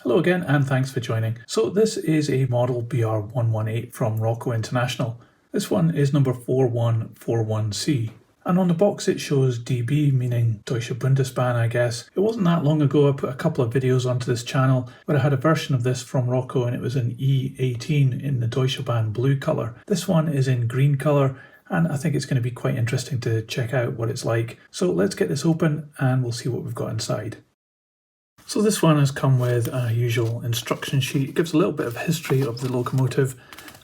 Hello again and thanks for joining. So this is a model BR118 from Roco International. This one is number 4141C. And on the box it shows DB, meaning Deutsche Bundesbahn, I guess. It wasn't that long ago I put a couple of videos onto this channel where I had a version of this from Roco and it was an E18 in the Deutsche Bahn blue colour. This one is in green colour and I think it's going to be quite interesting to check out what it's like. So let's get this open and we'll see what we've got inside. So this one has come with a usual instruction sheet. It gives a little bit of history of the locomotive,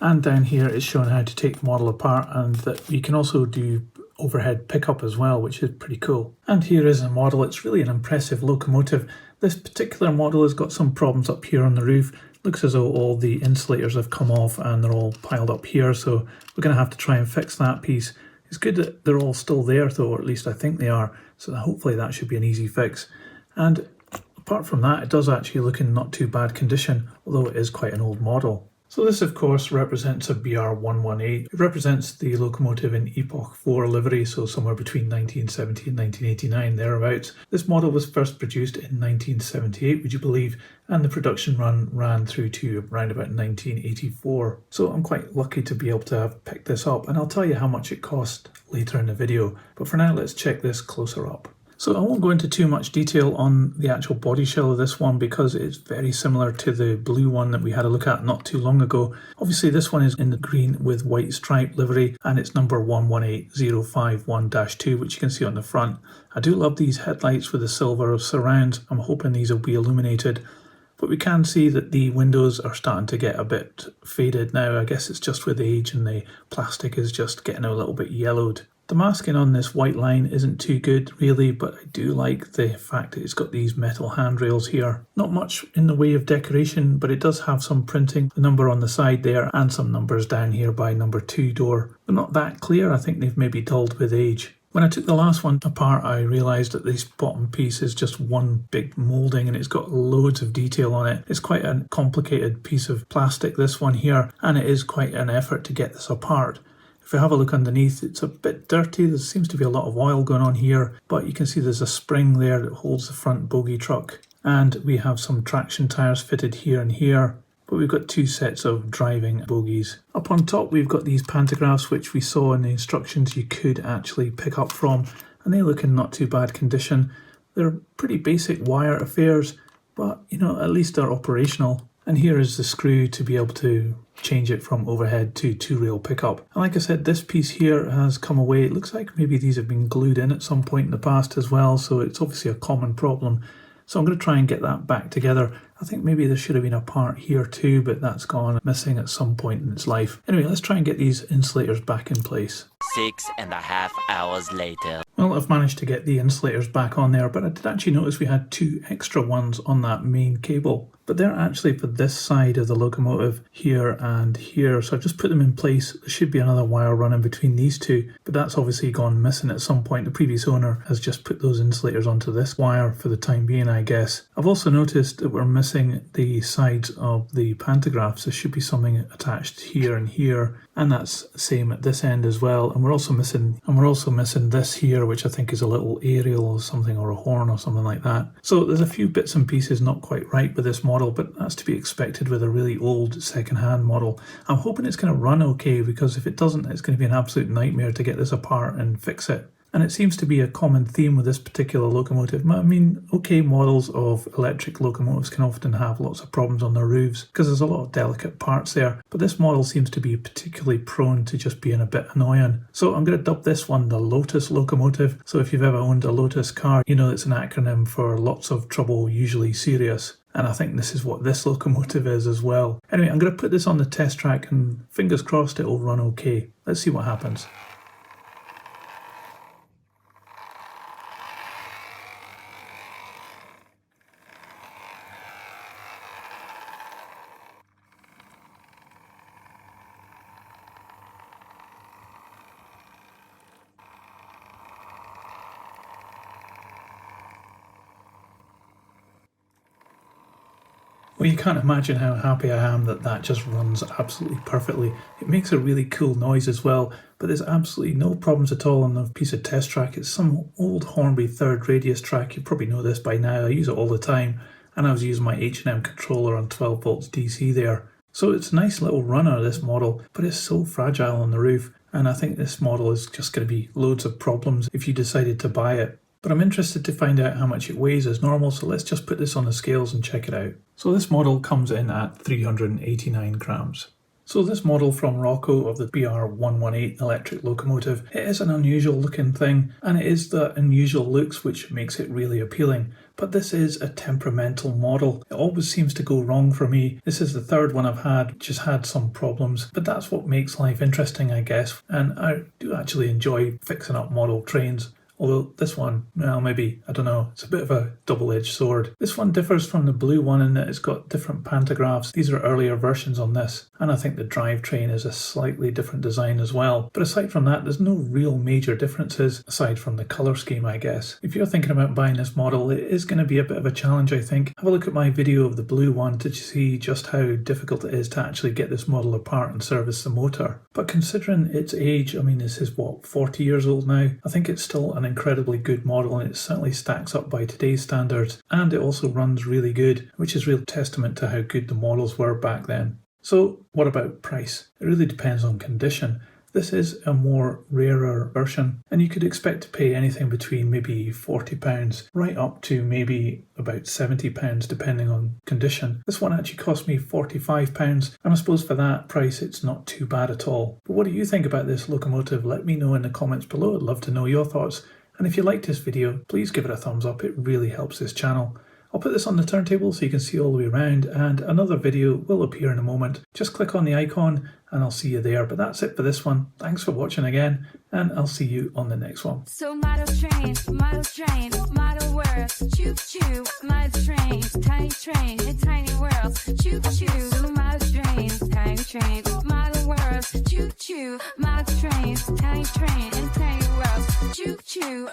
and down here it's shown how to take the model apart and that you can also do overhead pickup as well, which is pretty cool. And here is a model. It's really an impressive locomotive. This particular model has got some problems up here on the roof. Looks as though all the insulators have come off and they're all piled up here, so we're going to have to try and fix that piece. It's good that they're all still there though, or at least I think they are, so hopefully that should be an easy fix. And apart from that, it does actually look in not too bad condition, although it is quite an old model. So this of course represents a BR118. It represents the locomotive in Epoch 4 livery, so somewhere between 1970 and 1989, thereabouts. This model was first produced in 1978, would you believe, and the production run ran through to around about 1984. So I'm quite lucky to be able to have picked this up, and I'll tell you how much it cost later in the video. But for now, let's check this closer up. So I won't go into too much detail on the actual body shell of this one because it's very similar to the blue one that we had a look at not too long ago. Obviously this one is in the green with white stripe livery and it's number 118051-2, which you can see on the front. I do love these headlights with the silver surrounds. I'm hoping these will be illuminated. But we can see that the windows are starting to get a bit faded now. I guess it's just with age and the plastic is just getting a little bit yellowed. The masking on this white line isn't too good really, but I do like the fact that it's got these metal handrails here. Not much in the way of decoration, but it does have some printing, the number on the side there and some numbers down here by number 2 door. They're not that clear, I think they've maybe dulled with age. When I took the last one apart, I realised that this bottom piece is just one big moulding and it's got loads of detail on it. It's quite a complicated piece of plastic, this one here, and it is quite an effort to get this apart. If you have a look underneath, it's a bit dirty. There seems to be a lot of oil going on here, but you can see there's a spring there that holds the front bogie truck. And we have some traction tyres fitted here and here, but we've got 2 sets of driving bogies. Up on top, we've got these pantographs, which we saw in the instructions you could actually pick up from, and they look in not too bad condition. They're pretty basic wire affairs, but you know, at least they're operational. And here is the screw to be able to change it from overhead to 2-rail pickup. And like I said, this piece here has come away. It looks like maybe these have been glued in at some point in the past as well, so it's obviously a common problem. So I'm going to try and get that back together. I think maybe there should have been a part here too, but that's gone missing at some point in its life. Anyway, let's try and get these insulators back in place. 6.5 hours later. Well, I've managed to get the insulators back on there, but I did actually notice we had 2 extra ones on that main cable. But they're actually for this side of the locomotive, here and here. So I've just put them in place. There should be another wire running between these 2, but that's obviously gone missing at some point. The previous owner has just put those insulators onto this wire for the time being, I guess. I've also noticed that we're missing the sides of the pantographs. There should be something attached here and here, and that's the same at this end as well. And we're also missing this here, which I think is a little aerial or something, or a horn or something like that. So there's a few bits and pieces not quite right with this model, but that's to be expected with a really old second-hand model. I'm hoping it's going to run okay, because if it doesn't, it's going to be an absolute nightmare to get this apart and fix it. And it seems to be a common theme with this particular locomotive. I mean, okay, models of electric locomotives can often have lots of problems on their roofs because there's a lot of delicate parts there, but this model seems to be particularly prone to just being a bit annoying. So I'm going to dub this one the Lotus locomotive. So if you've ever owned a Lotus car, you know it's an acronym for lots of trouble, usually serious. And I think this is what this locomotive is as well. Anyway, I'm going to put this on the test track and fingers crossed it will run okay. Let's see what happens. Well, you can't imagine how happy I am that that just runs absolutely perfectly. It makes a really cool noise as well, but there's absolutely no problems at all on the piece of test track. It's some old Hornby third radius track. You probably know this by now. I use it all the time. and I was using my H&M controller on 12 volts DC there. So it's a nice little runner, this model, but it's so fragile on the roof, and I think this model is just going to be loads of problems if you decided to buy it. But I'm interested to find out how much it weighs as normal, so let's just put this on the scales and check it out. So this model comes in at 389 grams. So this model from Roco of the BR118 electric locomotive, it is an unusual looking thing, and it is the unusual looks which makes it really appealing. But this is a temperamental model. It always seems to go wrong for me. This is the third one I've had which has had some problems, but that's what makes life interesting, I guess, and I do actually enjoy fixing up model trains. Although this one, well, maybe, I don't know, it's a bit of a double-edged sword. This one differs from the blue one in that it's got different pantographs. These are earlier versions on this, and I think the drivetrain is a slightly different design as well. But aside from that, there's no real major differences, aside from the colour scheme, I guess. If you're thinking about buying this model, it is going to be a bit of a challenge, I think. Have a look at my video of the blue one to see just how difficult it is to actually get this model apart and service the motor. But considering its age, I mean, this is what, 40 years old now? I think it's still an incredibly good model, and it certainly stacks up by today's standards, and it also runs really good, which is real testament to how good the models were back then. So what about price? It really depends on condition. This is a more rarer version, and you could expect to pay anything between maybe £40 right up to maybe about £70 depending on condition. This one actually cost me £45, and I suppose for that price it's not too bad at all. But what do you think about this locomotive? Let me know in the comments below. I'd love to know your thoughts. And if you liked this video, please give it a thumbs up. It really helps this channel. I'll put this on the turntable so you can see all the way around, and another video will appear in a moment. Just click on the icon and I'll see you there. But that's it for this one. Thanks for watching again, and I'll see you on the next one. So model train, model worlds, choo choo, model trains, tiny in tiny worlds, choo choo, model trains, tiny model worlds, choo choo, model trains, tiny in tiny worlds, choo choo.